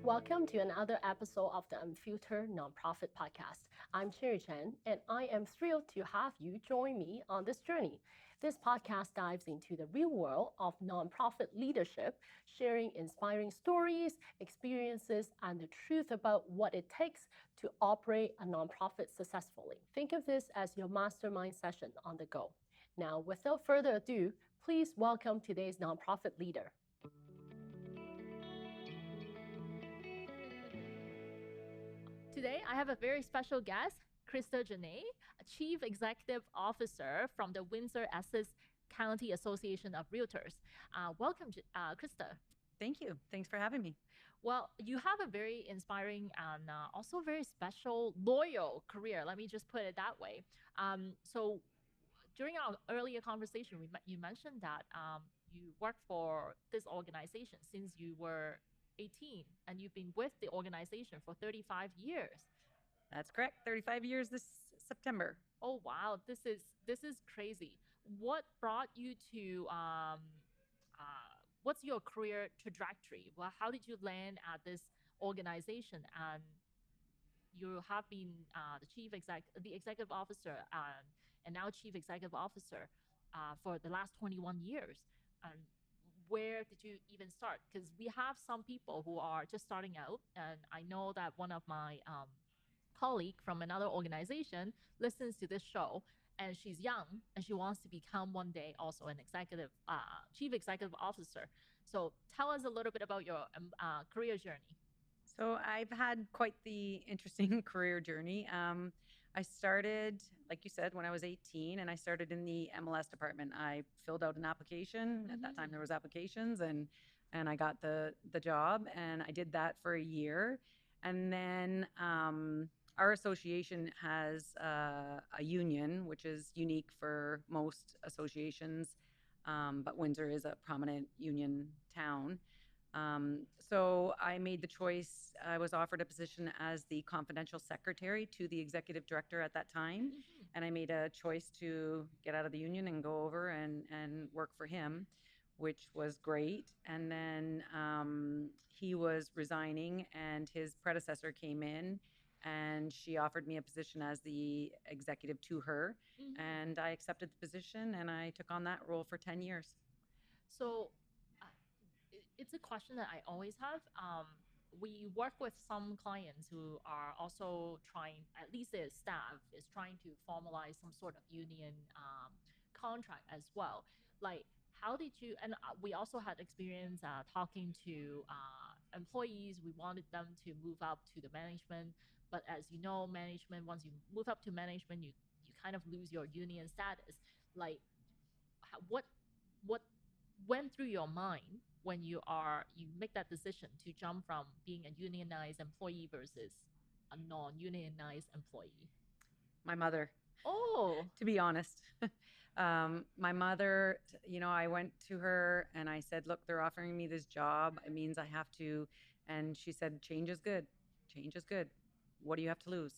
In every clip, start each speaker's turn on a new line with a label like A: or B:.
A: Welcome to another episode of the Unfiltered Nonprofit Podcast. I'm Cherry Chen, and I am thrilled to have you join me on this journey. This podcast dives into the real world of nonprofit leadership, sharing inspiring stories, experiences, and the truth about what it takes to operate a nonprofit successfully. Think of this as your mastermind session on the go. Now, without further ado, please welcome today's nonprofit leader. Today, I have a very special guest, Krista Gionet, a Chief Executive Officer from the Windsor-Essex County Association of Realtors. Welcome, Krista.
B: Thank you. Thanks for having me.
A: Well, you have a very inspiring and also very special, loyal career. Let me just put it that way. So during our earlier conversation, you mentioned that you worked for this organization since you were 18, and you've been with the organization for 35 years.
B: That's correct. 35 years this September.
A: Oh wow, this is crazy. What brought you to what's your career trajectory? Well, how did you land at this organization? And you have been the executive officer, and now chief executive officer for the last 21 years. And where did you even start? Because we have some people who are just starting out, and I know that one of my colleague from another organization listens to this show, and she's young and she wants to become one day also an chief executive officer. So tell us a little bit about your career journey.
B: So I've had quite the interesting career journey. I started, like you said, when I was 18, and I started in the MLS Department. I filled out an application. At that time, there was applications, and I got the job, and I did that for a year. And then our association has a union, which is unique for most associations, but Windsor is a prominent union town. So I made the choice. I was offered a position as the confidential secretary to the executive director at that time. And I made a choice to get out of the union and go over and work for him, which was great. And then he was resigning, and his predecessor came in, and she offered me a position as the executive to her. And I accepted the position, and I took on that role for 10 years.
A: So it's a question that I always have. We work with some clients who are also trying, at least their staff is trying to formalize some sort of union contract as well. Like, how did you, and we also had experience talking to employees. We wanted them to move up to the management. But as you know, management, once you move up to management, you kind of lose your union status. Like, what went through your mind when you make that decision to jump from being a unionized employee versus a non-unionized employee?
B: My mother.
A: Oh,
B: to be honest. My mother, I went to her and I said, look, they're offering me this job. It means I have to. And she said, change is good. Change is good. What do you have to lose?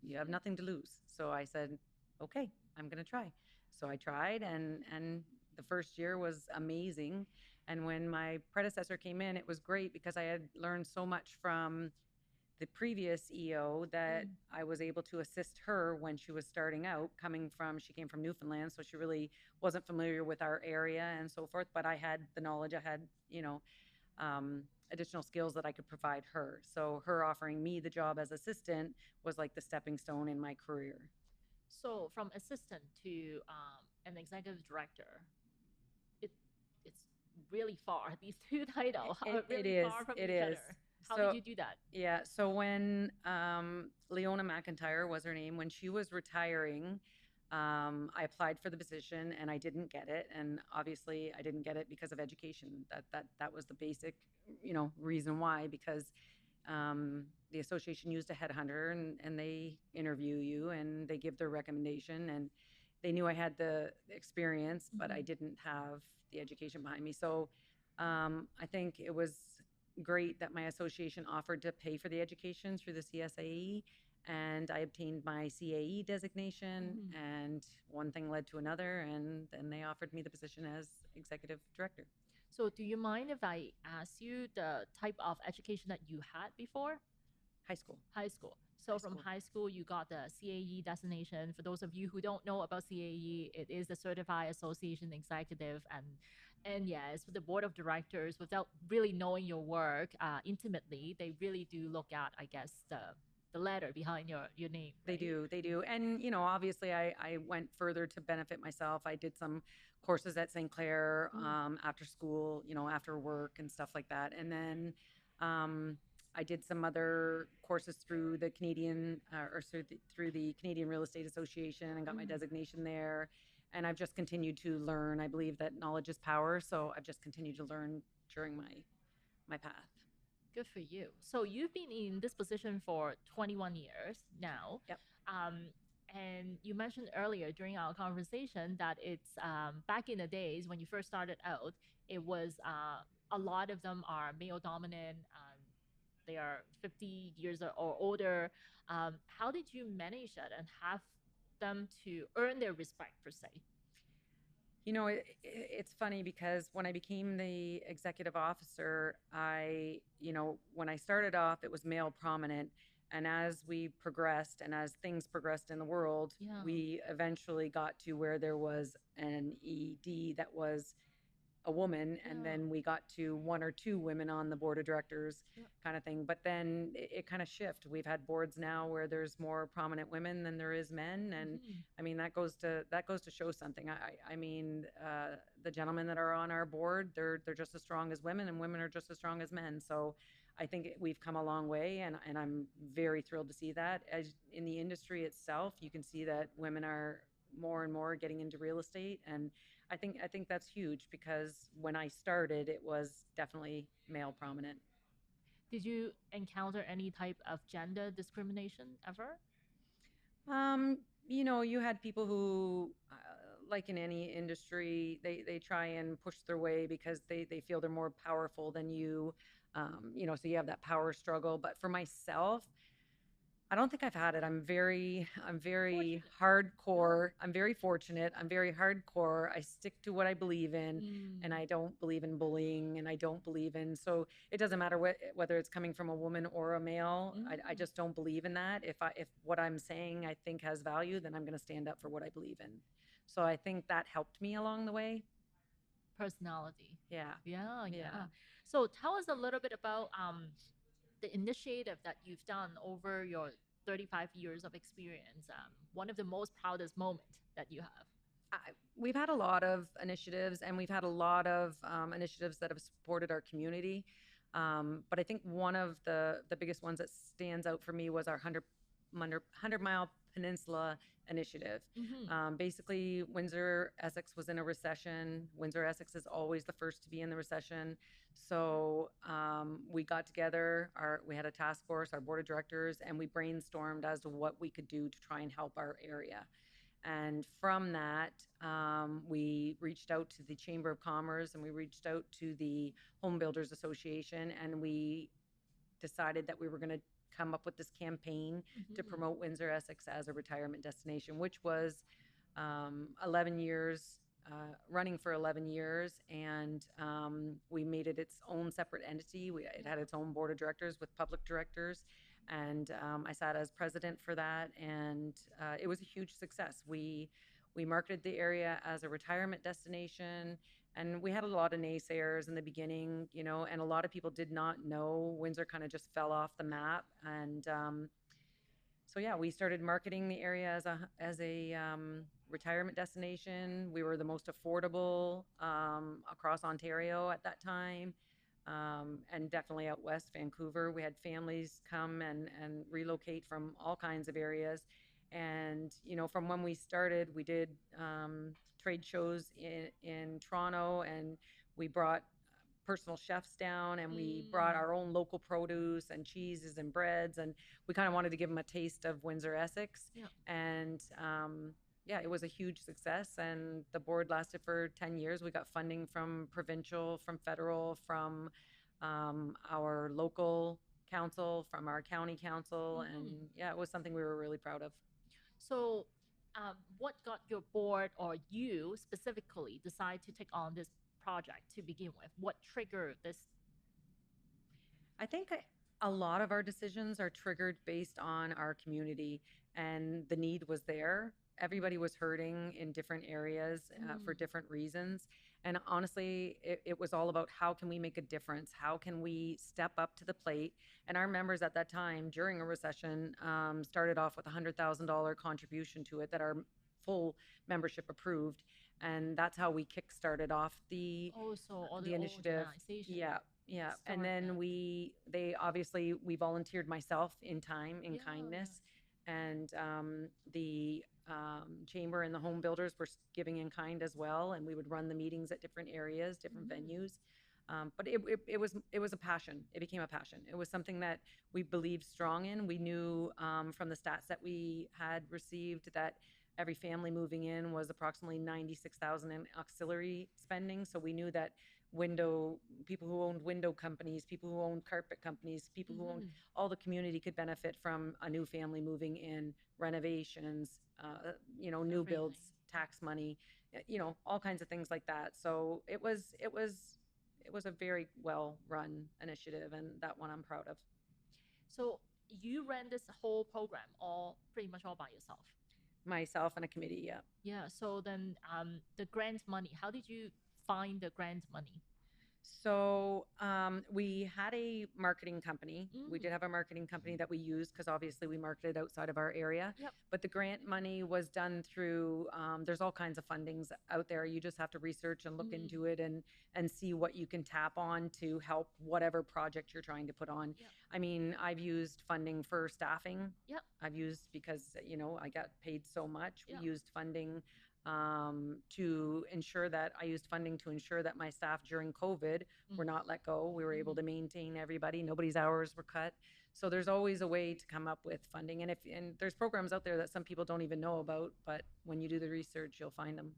B: You have nothing to lose. So I said, okay, I'm going to try. So I tried, and the first year was amazing. And when my predecessor came in, it was great because I had learned so much from the previous EO that I was able to assist her when she was starting out. She came from Newfoundland, so she really wasn't familiar with our area and so forth. But I had the knowledge. I had, additional skills that I could provide her. So her offering me the job as assistant was like the stepping stone in my career.
A: So from assistant to an executive director, it's really far. These two titles are really far from each other. How did you do that?
B: Yeah. So when Leona McIntyre was her name, when she was retiring, I applied for the position and I didn't get it. And obviously I didn't get it because of education. That was the basic, reason why, because the association used a headhunter, and they interview you and they give their recommendation, and they knew I had the experience, but I didn't have the education behind me. So I think it was great that my association offered to pay for the education through the CSAE, and I obtained my CAE designation, and one thing led to another, and then they offered me the position as executive director.
A: So, do you mind if I ask you the type of education that you had before?
B: High school.
A: High school.
B: High
A: So from
B: school.
A: high school, you got the CAE designation. For those of you who don't know about CAE, it is the Certified Association Executive, and yes, with the board of directors, without really knowing your work intimately, they really do look at, I guess, the letter behind your name.
B: They
A: Right?
B: do, they do. And, obviously I went further to benefit myself. I did some courses at St. Clair after school, after work and stuff like that. And then I did some other courses through the Canadian or through the Canadian Real Estate Association and got my designation there. And I've just continued to learn. I believe that knowledge is power. So I've just continued to learn during my path.
A: Good for you. So you've been in this position for 21 years now.
B: Yep.
A: And you mentioned earlier during our conversation that it's back in the days when you first started out, it was a lot of them are male dominant. They are 50 years or older. How did you manage that and have them to earn their respect, per se?
B: It's funny because when I became the executive officer, when I started off, it was male prominent. And as we progressed and as things progressed in the world,
A: Yeah.
B: we eventually got to where there was an ED that was a woman, and
A: Yeah.
B: then we got to one or two women on the board of directors
A: Yeah.
B: kind of thing. But then it kind of shift. We've had boards now where there's more prominent women than there is men, and I mean that goes to show something. I mean the gentlemen that are on our board, they're just as strong as women, and women are just as strong as men. So I think we've come a long way, and I'm very thrilled to see that. As in the industry itself, you can see that women are more and more getting into real estate, and I think that's huge because when I started, it was definitely male prominent.
A: Did you encounter any type of gender discrimination ever?
B: You had people who, like in any industry, they try and push their way because they feel they're more powerful than you. So you have that power struggle. But for myself, I don't think I've had it. I'm very
A: Fortunate.
B: hardcore. I'm very fortunate. I'm very hardcore. I stick to what I believe in, and I don't believe in bullying, and I don't believe in. So it doesn't matter whether it's coming from a woman or a male. I just don't believe in that. If what I'm saying I think has value, then I'm going to stand up for what I believe in. So I think that helped me along the way.
A: Personality.
B: Yeah.
A: Yeah, yeah.
B: Yeah.
A: So tell us a little bit about the initiative that you've done over your 35 years of experience. One of the most proudest moments that you have.
B: We've had a lot of initiatives, and we've had a lot of initiatives that have supported our community. But I think one of the biggest ones that stands out for me was our 100-mile Peninsula Initiative. Basically, Windsor-Essex was in a recession. Windsor-Essex is always the first to be in the recession. So we got together, we had a task force, our board of directors, and we brainstormed as to what we could do to try and help our area. And from that, we reached out to the Chamber of Commerce, and we reached out to the Home Builders Association, and we decided that we were going to come up with this campaign to promote Windsor-Essex as a retirement destination, which was 11 years, running for 11 years. And we made it its own separate entity. It had its own board of directors with public directors. And I sat as president for that, and it was a huge success. We marketed the area as a retirement destination, and we had a lot of naysayers in the beginning, and a lot of people did not know. Windsor kind of just fell off the map, and so yeah, we started marketing the area as a retirement destination. We were the most affordable across Ontario at that time. And definitely out west, Vancouver. We had families come and relocate from all kinds of areas. And, from when we started, we did trade shows in Toronto, and we brought personal chefs down, and we brought our own local produce and cheeses and breads. And we kind of wanted to give them a taste of Windsor-Essex.
A: Yeah.
B: And, yeah, it was a huge success, and the board lasted for 10 years. We got funding from provincial, from federal, from our local council, from our county council, and yeah, it was something we were really proud of.
A: So, what got your board or you specifically decide to take on this project to begin with? What triggered this?
B: I think a lot of our decisions are triggered based on our community, and the need was there. Everybody was hurting in different areas for different reasons. And honestly, it was all about how can we make a difference? How can we step up to the plate? And our members at that time, during a recession, started off with a $100,000 contribution to it that our full membership approved. And that's how we kick-started off
A: Also, all
B: the
A: the
B: initiative.
A: organization.
B: Yeah, yeah. And
A: Start
B: then
A: that.
B: we volunteered myself in time, in
A: Yeah,
B: kindness. And the chamber and the home builders were giving in kind as well. And we would run the meetings at different areas, different venues. But it was a passion. It became a passion. It was something that we believed strong in. We knew from the stats that we had received that every family moving in was approximately 96,000 in auxiliary spending. So we knew that people who owned window companies, people who owned carpet companies, people who owned all the community could benefit from a new family moving in, renovations, new builds,
A: Everything.
B: tax money, all kinds of things like that. So it was a very well run initiative, and that one I'm proud of.
A: So you ran this whole program all pretty much all by yourself.
B: Myself and a committee, yeah.
A: Yeah. So then the grant money, how did you find the grant money?
B: So we had a marketing company. We did have a marketing company that we used because obviously we marketed outside of our area.
A: Yep.
B: But the grant money was done through, there's all kinds of fundings out there. You just have to research and look into it and see what you can tap on to help whatever project you're trying to put on.
A: Yep.
B: I mean, I've used funding for staffing.
A: Yep.
B: I've used because, I got paid so much.
A: Yep.
B: We used funding to ensure that I used funding to ensure that my staff during COVID were not let go. We were able to maintain everybody. Nobody's hours were cut. So there's always a way to come up with funding. And there's programs out there that some people don't even know about, but when you do the research, you'll find them.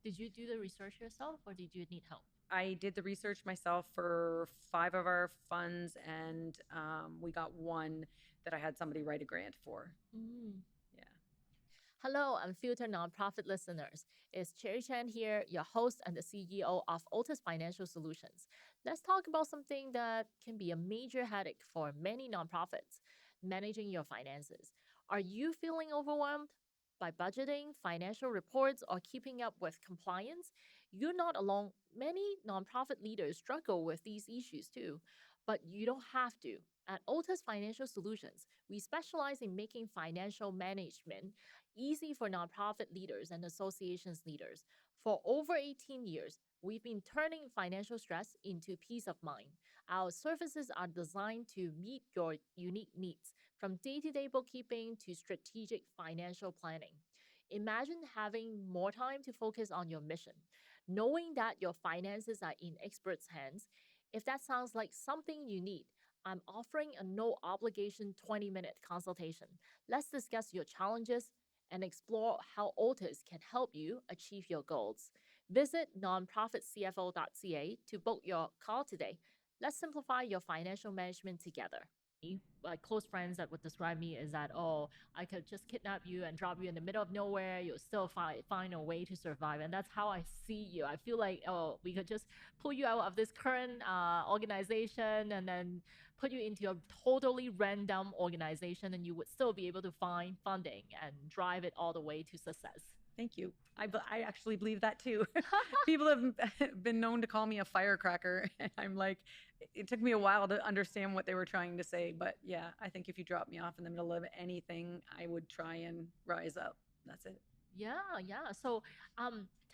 A: Did you do the research yourself or did you need help?
B: I did the research myself for 5 of our funds, and we got one that I had somebody write a grant for. Yeah.
A: Hello, Unfiltered Nonprofit listeners. It's Cherry Chan here, your host and the CEO of Otis Financial Solutions. Let's talk about something that can be a major headache for many nonprofits, managing your finances. Are you feeling overwhelmed by budgeting, financial reports, or keeping up with compliance? You're not alone. Many nonprofit leaders struggle with these issues too, but you don't have to. At Otis Financial Solutions, we specialize in making financial management easy for nonprofit leaders and associations leaders. For over 18 years, we've been turning financial stress into peace of mind. Our services are designed to meet your unique needs, from day-to-day bookkeeping to strategic financial planning. Imagine having more time to focus on your mission, knowing that your finances are in experts' hands. If that sounds like something you need, I'm offering a no obligation 20-minute consultation. Let's discuss your challenges and explore how Otis can help you achieve your goals. Visit nonprofitcfo.ca to book your call today. Let's simplify your financial management together. Like close friends that would describe me is that, oh, I could just kidnap you and drop you in the middle of nowhere. You'll still find a way to survive. And that's how I see you. I feel like, oh, we could just pull you out of this current organization and then put you into a totally random organization, and you would still be able to find funding and drive it all the way to success.
B: Thank you. I actually believe that too. People have been known to call me a firecracker. And I'm like, it took me a while to understand what they were trying to say. But yeah, I think if you drop me off in the middle of anything, I would try and rise up. That's it.
A: Yeah, yeah. So,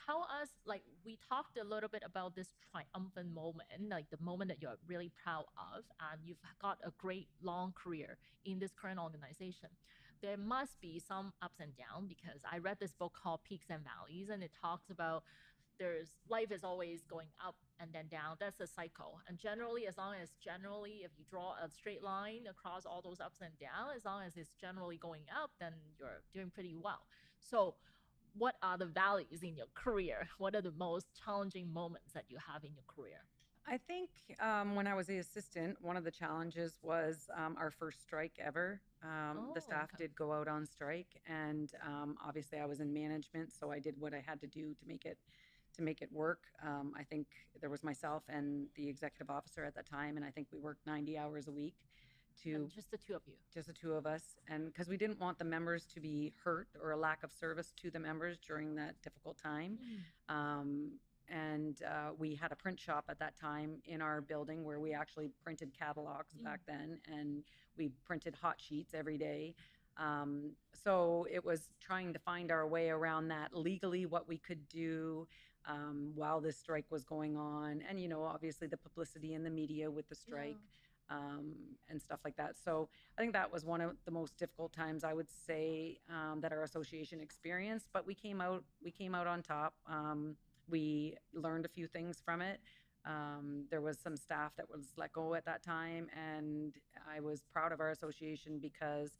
A: tell us, like, we talked a little bit about this triumphant moment, like the moment that you're really proud of, and you've got a great long career in this current organization. There must be some ups and downs because I read this book called Peaks and Valleys, and it talks about life is always going up and then down. That's a cycle. And generally, if you draw a straight line across all those ups and downs, as long as it's generally going up, then you're doing pretty well. So, what are the valleys in your career? What are the most challenging moments that you have in your career?
B: I think when I was the assistant, one of the challenges was our first strike ever. The staff did go out on strike, and obviously I was in management, so I did what I had to do to make it to make it work. I think there was myself and the executive officer at that time, and I think we worked 90 hours a week to
A: And just the two of you.
B: just the two of us. And because we didn't want the members to be hurt or a lack of service to the members during that difficult time. Um, and we had a print shop at that time in our building where we actually printed catalogs back then, and we printed hot sheets every day. So it was trying to find our way around that legally, what we could do while this strike was going on. And, you know, obviously the publicity in the media with the strike. And stuff like that. So I think that was one of the most difficult times, I would say, that our association experienced. But we came out on top. We learned a few things from it. There was some staff that was let go at that time, and I was proud of our association because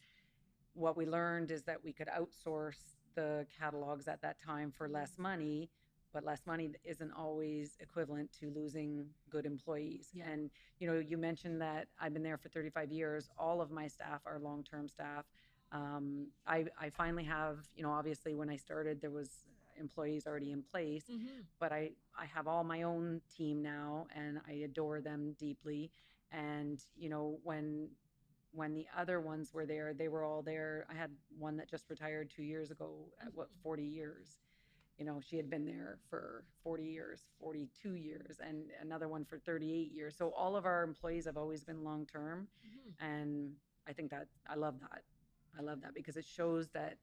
B: what we learned is that we could outsource the catalogs at that time for less money, but less money isn't always equivalent to losing good employees.
A: Yeah.
B: And, you know, you mentioned that I've been there for 35 years. All of my staff are long-term staff. I finally have, you know, obviously when I started, there was employees already in place, but I have all my own team now, and I adore them deeply. And, you know, when the other ones were there, they were all there. I had one that just retired 2 years ago at 40 years. You know, she had been there for 40 years, 42 years, and another one for 38 years. So all of our employees have always been long-term. And I think that I love that. I love that because it shows that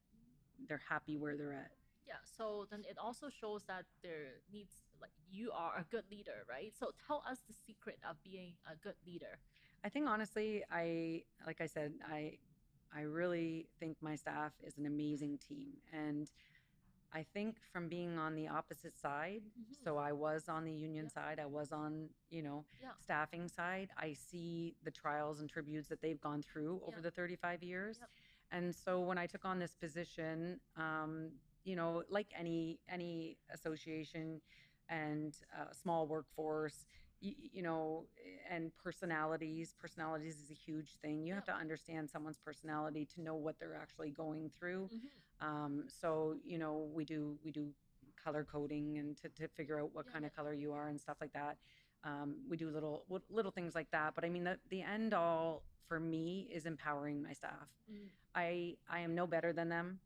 B: they're happy where they're at.
A: Yeah, so then it also shows that there needs, like, you are a good leader, right? So tell us the secret of being a good leader.
B: I think honestly, like I said, I really think my staff is an amazing team. And I think from being on the opposite side, so I was on the union side, I was on, you know, staffing side, I see the trials and tributes that they've gone through over the 35 years. And so when I took on this position, you know, like any association and small workforce, you know, and personalities is a huge thing. You have to understand someone's personality to know what they're actually going through. So, you know, we do color coding and to figure out what kind of color you are and stuff like that. We do little things like that. But I mean, the end all for me is empowering my staff. I am no better than them.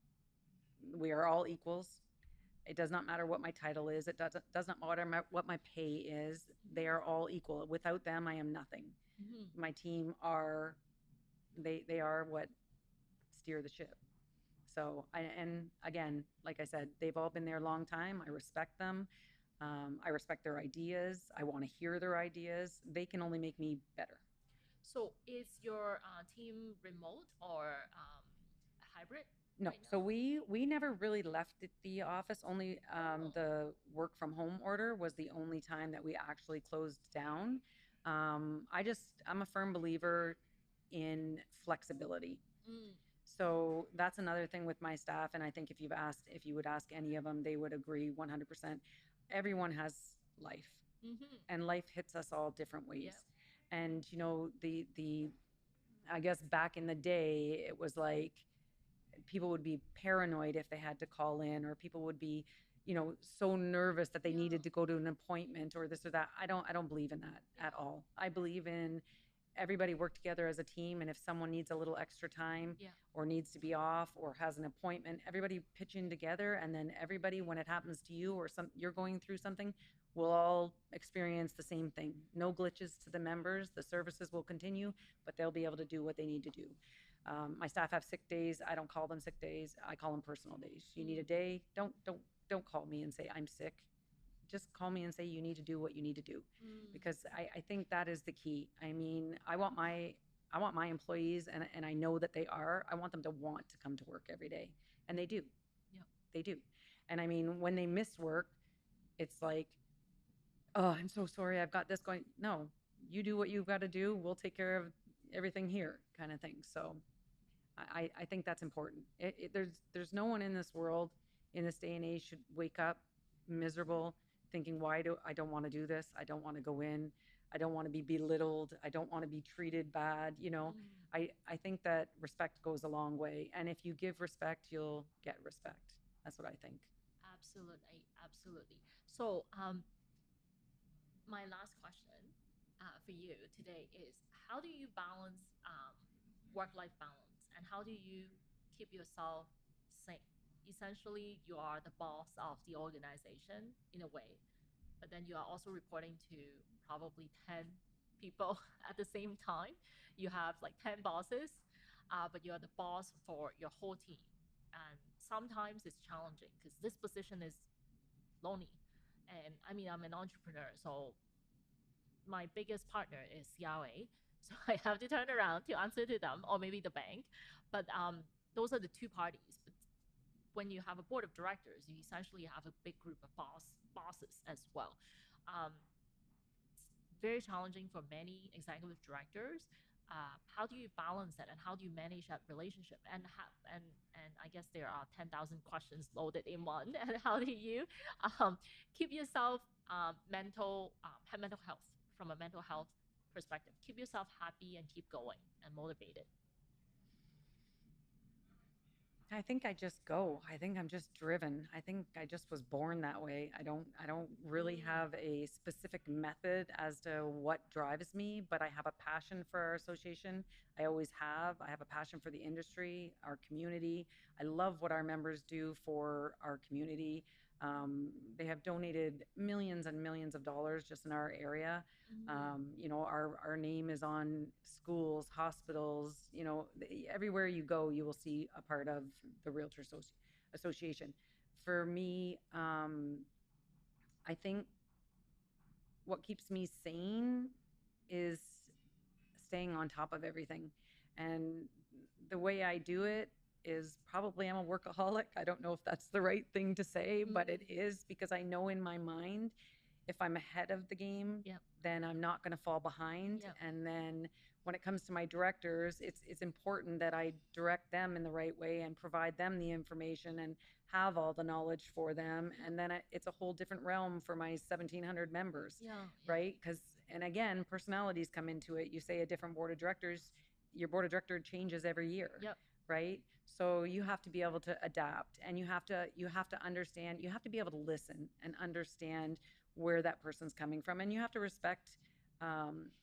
B: We are all equals. It does not matter what my title is. It does not matter what my pay is. They are all equal. Without them, I am nothing. My team are, they are what steer the ship. So, and again, like I said, they've all been there a long time. I respect them. I respect their ideas. I want to hear their ideas. They can only make me better.
A: So is your team remote or hybrid?
B: No,
A: right
B: so we never really left the office. Only the work from home order was the only time that we actually closed down. I'm a firm believer in flexibility. So that's another thing with my staff. And I think if you would ask any of them, they would agree 100%. Everyone has life, and life hits us all different ways. And, you know, I guess back in the day, it was like, people would be paranoid if they had to call in, or people would be, you know, so nervous that they needed to go to an appointment or this or that. I don't believe in that at all. I believe in everybody work together as a team, and if someone needs a little extra time or needs to be off or has an appointment, everybody pitch in together, and then everybody, when it happens to you or you're going through something, we'll all experience the same thing. No glitches to the members. The services will continue, but they'll be able to do what they need to do. My staff have sick days. I don't call them sick days. I call them personal days. You need a day. Don't call me and say I'm sick. Just call me and say you need to do what you need to do, because I think that is the key. I mean, I want my employees, and I know that they are. I want them to want to come to work every day, and they do. They do. And I mean, when they miss work, it's like, oh, I'm so sorry, I've got this going. No, you do what you've got to do. We'll take care of everything here, kind of thing. So I think that's important. There's no one in this world, in this day and age, should wake up miserable thinking, I don't want to do this. I don't want to go in. I don't want to be belittled. I don't want to be treated bad. You know, I think that respect goes a long way. And if you give respect, you'll get respect. That's what I think.
A: Absolutely. So, my last question for you today is, how do you balance work-life balance, and how do you keep yourself sane? Essentially, you are the boss of the organization in a way, but then you are also reporting to probably 10 people at the same time. You have like 10 bosses, but you are the boss for your whole team. And sometimes it's challenging because this position is lonely. And I mean, I'm an entrepreneur, so my biggest partner is CRA. So I have to turn around to answer to them, or maybe the bank. But those are the two parties. But when you have a board of directors, you essentially have a big group of bosses as well. It's very challenging for many executive directors. How do you balance that, and how do you manage that relationship? And I guess there are 10,000 questions loaded in one. And how do you keep yourself have mental health from a mental health perspective? Keep yourself happy and keep going and motivated.
B: I think I just go. I think I'm just driven. I think I just was born that way. I don't really have a specific method as to what drives me, but I have a passion for our association. I always have. I have a passion for the industry, our community. I love what our members do for our community. They have donated millions and millions of dollars just in our area. Our name is on schools, hospitals, everywhere you go, you will see a part of the Realtor Association. For me, I think what keeps me sane is staying on top of everything. And the way I do it is probably I'm a workaholic. I don't know if that's the right thing to say, but it is, because I know in my mind, if I'm ahead of the game, then I'm not going to fall behind. And then when it comes to my directors, it's important that I direct them in the right way and provide them the information and have all the knowledge for them. And then it's a whole different realm for my 1,700 members, right? And again, personalities come into it. You say a different board of directors, your board of director changes every year, right? So you have to be able to adapt, and you have to understand, you have to be able to listen and understand where that person's coming from, and you have to respect,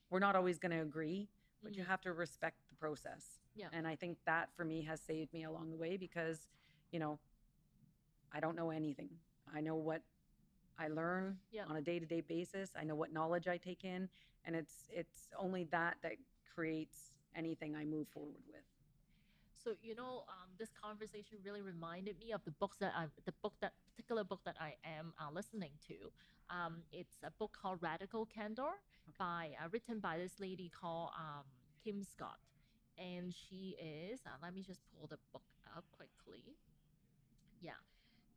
B: we're not always going to agree, but you have to respect the process. And I think that for me has saved me along the way, because I don't know anything. I know what I learn on a day-to-day basis. I know what knowledge I take in, and it's only that creates anything I move forward with.
A: So this conversation really reminded me of the particular book that I am listening to. It's a book called Radical Candor, written by this lady called Kim Scott, and she is. Let me just pull the book up quickly. Yeah,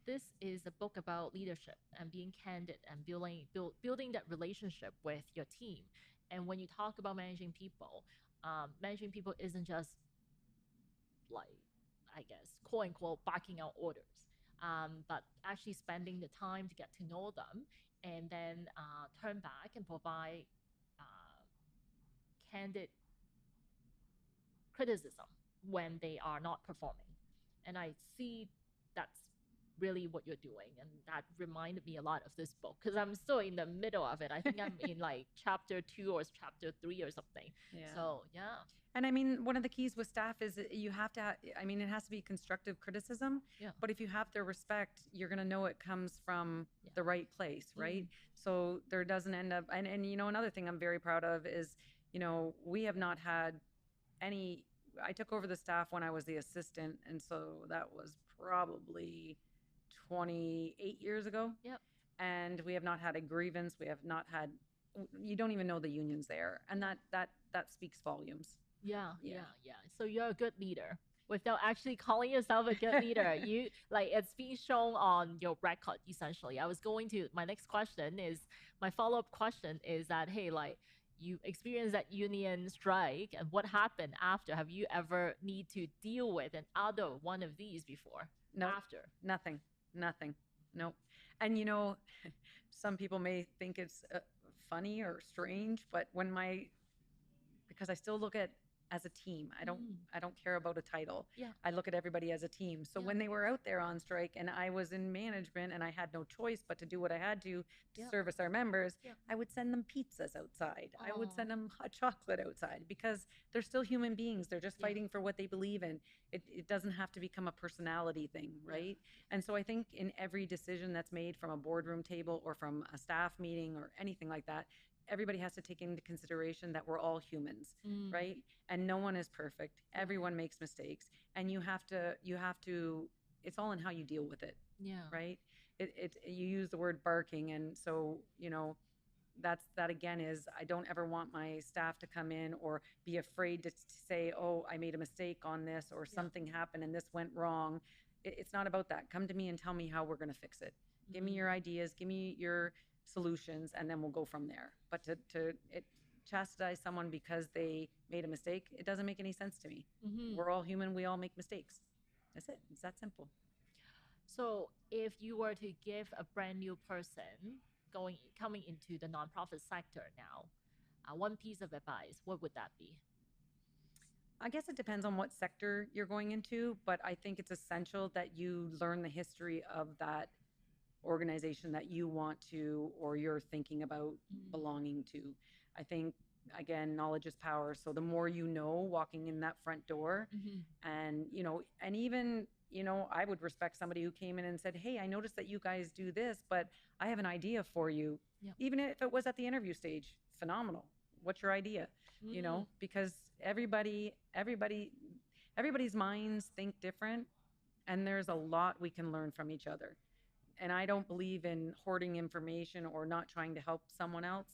A: this is a book about leadership and being candid and building that relationship with your team. And when you talk about managing people isn't just like, I guess, quote unquote, barking out orders, but actually spending the time to get to know them, and then turn back and provide candid criticism when they are not performing. And I see that's really what you're doing, and that reminded me a lot of this book, because I'm still in the middle of it. I think I'm in like chapter 2 or chapter 3 or something. So
B: and I mean, one of the keys with staff is that you have to it has to be constructive criticism, but if you have their respect, you're going to know it comes from the right place, right? So there doesn't end up, and another thing I'm very proud of is, we have not had any. I took over the staff when I was the assistant, and so that was probably 28 years ago. And we have not had a grievance. We have not had. You don't even know the union's there, and that speaks volumes.
A: So you're a good leader without actually calling yourself a good leader. You, like, it's being shown on your record, essentially. My next question is, my follow-up question is that, hey, like, you experienced that union strike, and what happened after? Have you ever need to deal with another one of these before?
B: No,
A: after?
B: Nothing. Nope. And some people may think it's funny or strange, but because I still look at as a team.
A: Mm.
B: I don't care about a title.
A: Yeah.
B: I look at everybody as a team. So
A: Yeah.
B: when they were out there on strike and I was in management and I had no choice but to do what I had to
A: Yeah.
B: service our members,
A: Yeah.
B: I would send them pizzas outside. I would send
A: Aw.
B: them hot chocolate outside because they're still human beings. They're just
A: Yeah.
B: fighting for what they believe in. It doesn't have to become a personality thing, right? And so I think in every decision that's made from a boardroom table or from a staff meeting or anything like that, everybody has to take into consideration that we're all humans,
A: Mm.
B: right? And no one is perfect. Everyone makes mistakes, and you have to. It's all in how you deal with it,
A: Yeah.
B: right? You use the word barking, and so that again is I don't ever want my staff to come in or be afraid to say, oh, I made a mistake on this or something happened and this went wrong. It's not about that. Come to me and tell me how we're going to fix it. Give me your ideas, give me your solutions, and then we'll go from there. But to chastise someone because they made a mistake, it doesn't make any sense to me.
A: Mm-hmm.
B: We're all human, we all make mistakes. That's it. It's that simple.
A: So if you were to give a brand new person coming into the nonprofit sector now, one piece of advice, what would that be?
B: I guess it depends on what sector you're going into, but I think it's essential that you learn the history of that organization that you want to or you're thinking about belonging to. I think, again, knowledge is power. So the more you know walking in that front door, and even I would respect somebody who came in and said, hey, I noticed that you guys do this, but I have an idea for you.
A: Yep.
B: Even if it was at the interview stage, phenomenal. What's your idea? Because everybody's minds think different, and there's a lot we can learn from each other. And I don't believe in hoarding information or not trying to help someone else.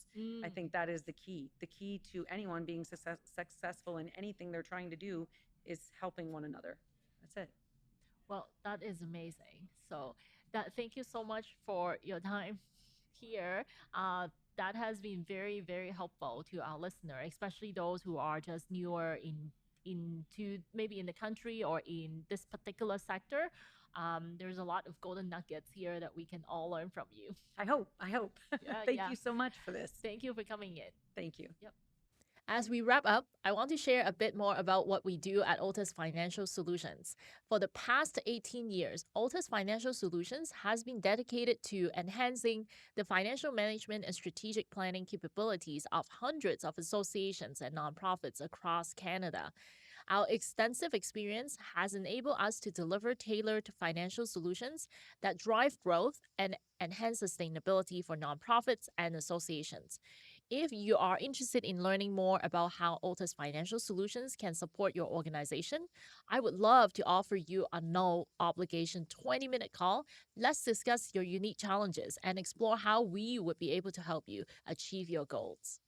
B: I think that is the key. The key to anyone being successful in anything they're trying to do is helping one another. That's it.
A: Well, that is amazing. So thank you so much for your time here. That has been very, very helpful to our listener, especially those who are just newer into maybe in the country or in this particular sector. There's a lot of golden nuggets here that we can all learn from you.
B: I hope.
A: Yeah,
B: Thank you so much for this.
A: Thank you for coming in.
B: Thank you.
A: Yep. As we wrap up, I want to share a bit more about what we do at Altus Financial Solutions. For the past 18 years, Altus Financial Solutions has been dedicated to enhancing the financial management and strategic planning capabilities of hundreds of associations and nonprofits across Canada. Our extensive experience has enabled us to deliver tailored financial solutions that drive growth and enhance sustainability for nonprofits and associations. If you are interested in learning more about how Altus Financial Solutions can support your organization, I would love to offer you a no obligation 20-minute call. Let's discuss your unique challenges and explore how we would be able to help you achieve your goals.